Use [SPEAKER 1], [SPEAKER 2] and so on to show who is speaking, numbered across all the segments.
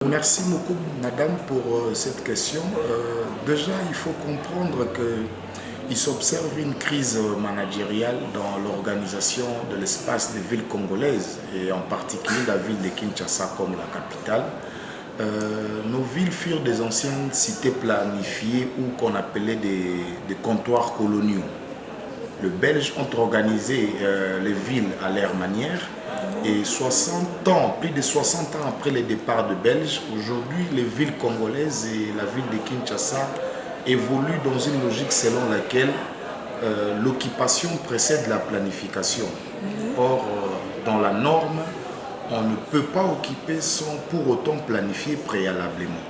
[SPEAKER 1] Merci beaucoup, madame, pour cette question. Déjà, il faut comprendre qu'il s'observe une crise managériale dans l'organisation de l'espace des villes congolaises, et en particulier la ville de Kinshasa comme la capitale. Nos villes furent des anciennes cités planifiées ou qu'on appelait des comptoirs coloniaux. Les Belges ont organisé les villes à leur manière. Et 60 ans, plus de 60 ans après le départ de Belges, aujourd'hui les villes congolaises et la ville de Kinshasa évoluent dans une logique selon laquelle l'occupation précède la planification. Or, dans la norme, on ne peut pas occuper sans pour autant planifier préalablement.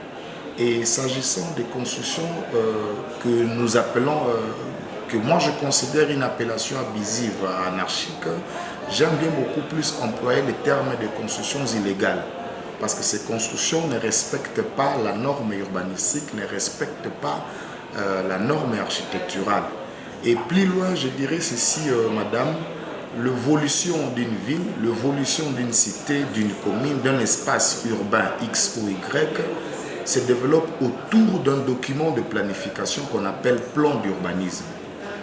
[SPEAKER 1] Et s'agissant des constructions que nous appelons, que moi je considère une appellation abusive, anarchique, j'aime bien beaucoup plus employer le terme de constructions illégales. Parce que ces constructions ne respectent pas la norme urbanistique, ne respectent pas la norme architecturale. Et plus loin, je dirais ceci, madame, l'évolution d'une ville, l'évolution d'une cité, d'une commune, d'un espace urbain X ou Y, se développe autour d'un document de planification qu'on appelle plan d'urbanisme.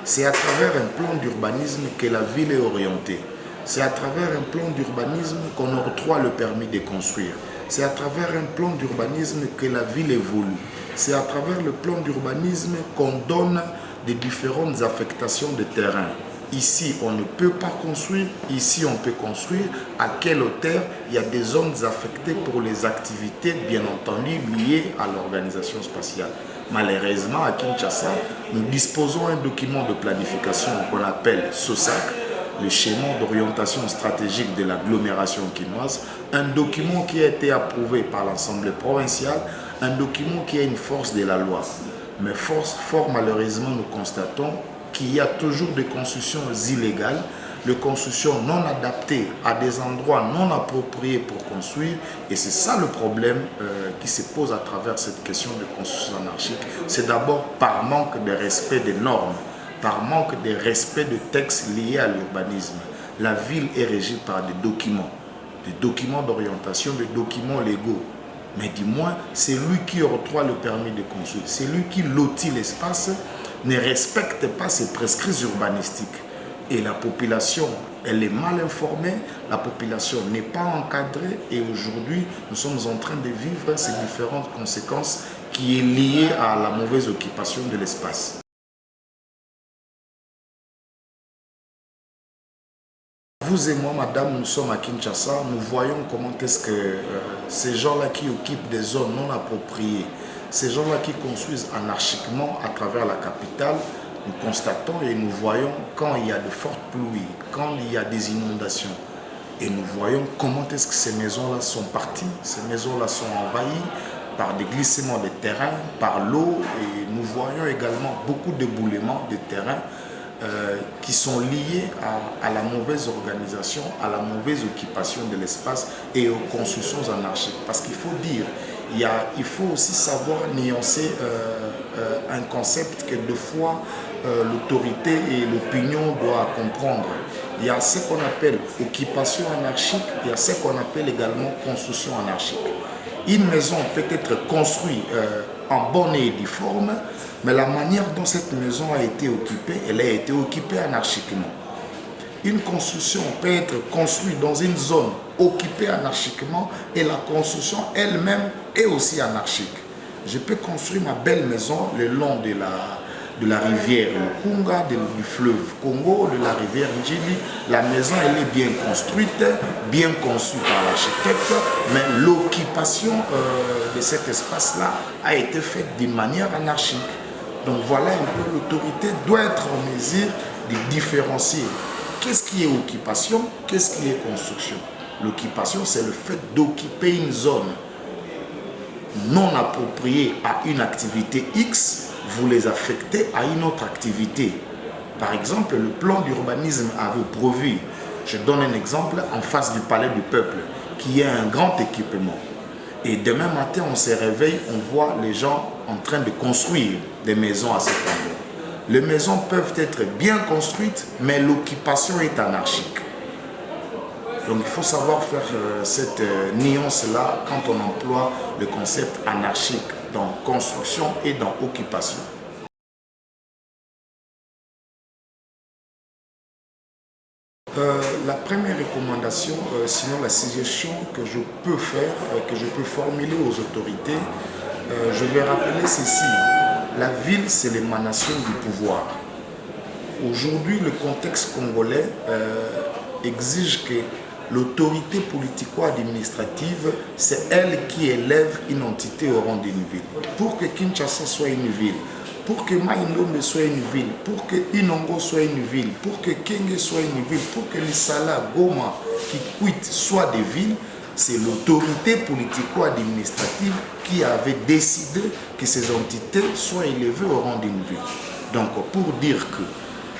[SPEAKER 1] C'est à travers un plan d'urbanisme que la ville est orientée. C'est à travers un plan d'urbanisme qu'on octroie le permis de construire. C'est à travers un plan d'urbanisme que la ville évolue. C'est à travers le plan d'urbanisme qu'on donne des différentes affectations de terrain. Ici, on ne peut pas construire. Ici, on peut construire. À quelle hauteur? Il y a des zones affectées pour les activités, bien entendu, liées à l'organisation spatiale. Malheureusement, à Kinshasa, nous disposons d'un document de planification qu'on appelle SOSAC, le schéma d'orientation stratégique de l'agglomération quinoise, un document qui a été approuvé par l'Assemblée provinciale, un document qui a une force de la loi. Mais fort malheureusement, nous constatons qu'il y a toujours des constructions illégales, des constructions non adaptées à des endroits non appropriés pour construire. Et c'est ça le problème qui se pose à travers cette question de construction anarchique. C'est d'abord par manque de respect des normes, par manque de respect de textes liés à l'urbanisme. La ville est régie par des documents d'orientation, des documents légaux. Mais du moins, c'est lui qui octroie le permis de construire, c'est lui qui lotit l'espace, ne respecte pas ces prescrits urbanistiques. Et la population, elle est mal informée, la population n'est pas encadrée, et aujourd'hui, nous sommes en train de vivre ces différentes conséquences qui est liées à la mauvaise occupation de l'espace. Vous et moi, madame, nous sommes à Kinshasa, nous voyons comment est-ce que ces gens-là qui occupent des zones non appropriées, ces gens-là qui construisent anarchiquement à travers la capitale, nous constatons et nous voyons quand il y a de fortes pluies, quand il y a des inondations. Et nous voyons comment est-ce que ces maisons-là sont parties, ces maisons-là sont envahies par des glissements de terrain, par l'eau. Et nous voyons également beaucoup d'éboulements de terrain qui sont liés à la mauvaise organisation, à la mauvaise occupation de l'espace et aux constructions anarchiques. Parce qu'il faut dire, il faut aussi savoir nuancer un concept que deux fois l'autorité et l'opinion doivent comprendre. Il y a ce qu'on appelle occupation anarchique, il y a ce qu'on appelle également construction anarchique. Une maison peut être construite en bonne et due forme, mais la manière dont cette maison a été occupée, elle a été occupée anarchiquement. Une construction peut être construite dans une zone occupée anarchiquement et la construction elle-même est aussi anarchique. Je peux construire ma belle maison le long de la rivière Lukunga, du fleuve Congo, de la rivière Njili. La maison, elle est bien construite, bien conçue par l'architecte, mais l'occupation de cet espace-là a été faite d'une manière anarchique. Donc voilà un peu, l'autorité doit être en mesure de différencier qu'est-ce qui est occupation, qu'est-ce qui est construction. L'occupation, c'est le fait d'occuper une zone non appropriée à une activité X, vous les affectez à une autre activité. Par exemple, le plan d'urbanisme avait prévu, je donne un exemple, en face du palais du peuple, qui est un grand équipement. Et demain matin, on se réveille, on voit les gens en train de construire des maisons à cet endroit. Les maisons peuvent être bien construites, mais l'occupation est anarchique. Donc il faut savoir faire cette nuance-là quand on emploie le concept anarchique dans construction et dans occupation. La première recommandation, sinon la suggestion que je peux faire, que je peux formuler aux autorités, je vais rappeler ceci. La ville, c'est l'émanation du pouvoir. Aujourd'hui, le contexte congolais exige que l'autorité politico-administrative, c'est elle qui élève une entité au rang d'une ville. Pour que Kinshasa soit une ville, pour que Maïndombe soit une ville, pour que Inongo soit une ville, pour que Kenge soit une ville, pour que Lissala, Goma, Kikwit soient des villes, c'est l'autorité politico-administrative qui avait décidé que ces entités soient élevées au rang d'une ville. Donc, pour dire que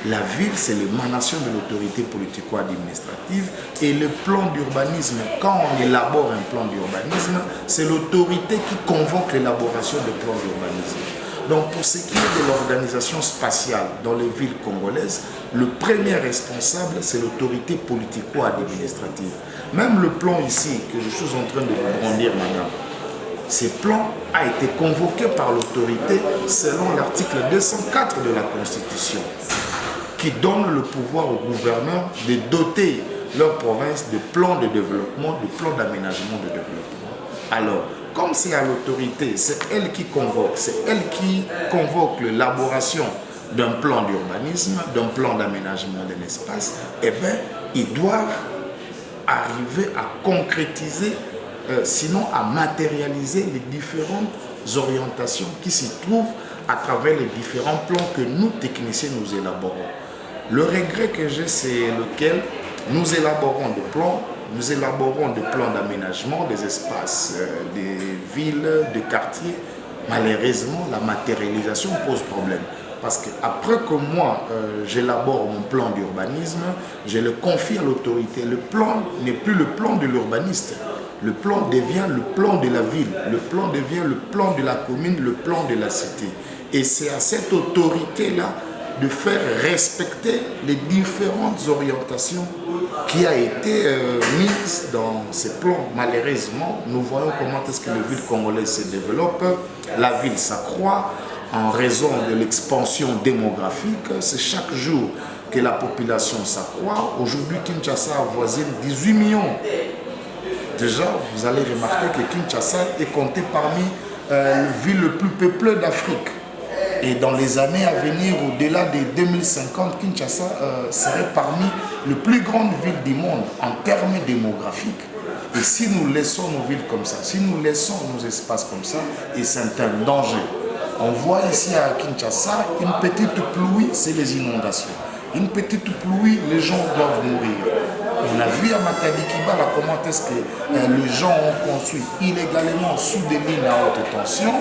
[SPEAKER 1] la ville, c'est l'émanation de l'autorité politico-administrative et le plan d'urbanisme, quand on élabore un plan d'urbanisme, c'est l'autorité qui convoque l'élaboration du plan d'urbanisme. Donc pour ce qui est de l'organisation spatiale dans les villes congolaises, le premier responsable, c'est l'autorité politico-administrative. Même le plan ici, que je suis en train de vous brandir, madame, ce plan a été convoqué par l'autorité selon l'article 204 de la Constitution, qui donne le pouvoir aux gouverneurs de doter leur province de plans de développement, de plans d'aménagement de développement. Alors, comme c'est à l'autorité, c'est elle qui convoque, c'est elle qui convoque l'élaboration d'un plan d'urbanisme, d'un plan d'aménagement d'un espace, eh bien, ils doivent arriver à concrétiser, sinon à matérialiser les différentes orientations qui s'y trouvent à travers les différents plans que nous, techniciens, nous élaborons. Le regret que j'ai, c'est lequel nous élaborons des plans, nous élaborons des plans d'aménagement des espaces, des villes, des quartiers. Malheureusement, la matérialisation pose problème. Parce qu'après que moi, j'élabore mon plan d'urbanisme, je le confie à l'autorité. Le plan n'est plus le plan de l'urbaniste. Le plan devient le plan de la ville. Le plan devient le plan de la commune, le plan de la cité. Et c'est à cette autorité-là de faire respecter les différentes orientations qui a été mise dans ces plans. Malheureusement, nous voyons comment est-ce que la ville congolaise se développe. La ville s'accroît en raison de l'expansion démographique. C'est chaque jour que la population s'accroît. Aujourd'hui, Kinshasa avoisine 18 millions. Déjà, vous allez remarquer que Kinshasa est compté parmi les villes les plus peuplées d'Afrique. Et dans les années à venir, au-delà de 2050, Kinshasa serait parmi les plus grandes villes du monde en termes démographiques. Et si nous laissons nos villes comme ça, si nous laissons nos espaces comme ça, et c'est un danger. On voit ici à Kinshasa, une petite pluie, c'est les inondations. Une petite pluie, les gens doivent mourir. On a vu à Matadi-Kibala comment est-ce que les gens ont construit illégalement sous des lignes à haute tension.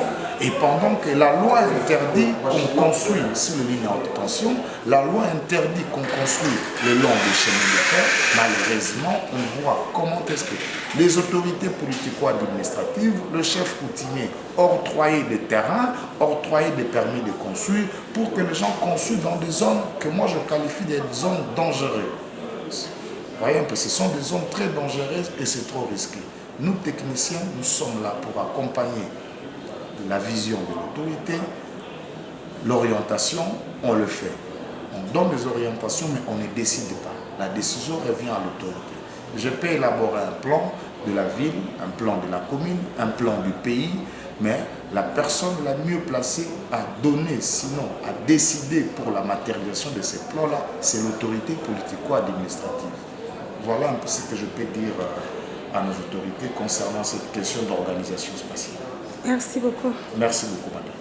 [SPEAKER 1] Et pendant que la loi interdit qu'on construit sous les lignes à haute tension, la loi interdit qu'on construit le long des chemins de fer, malheureusement, on voit comment est-ce que les autorités politico-administratives, le chef coutumier, octroyer des terrains, octroyer des permis de construire pour que les gens construisent dans des zones que moi je qualifie de zones dangereuses. Vous voyez un peu, ce sont des zones très dangereuses et c'est trop risqué. Nous, techniciens, nous sommes là pour accompagner la vision de l'autorité, l'orientation, on le fait. On donne des orientations, mais on ne décide pas. La décision revient à l'autorité. Je peux élaborer un plan de la ville, un plan de la commune, un plan du pays, mais la personne la mieux placée à donner, sinon à décider pour la matérialisation de ces plans-là, c'est l'autorité politico-administrative. Voilà un peu ce que je peux dire à nos autorités concernant cette question d'organisation spatiale.
[SPEAKER 2] Merci beaucoup.
[SPEAKER 1] Merci beaucoup, madame.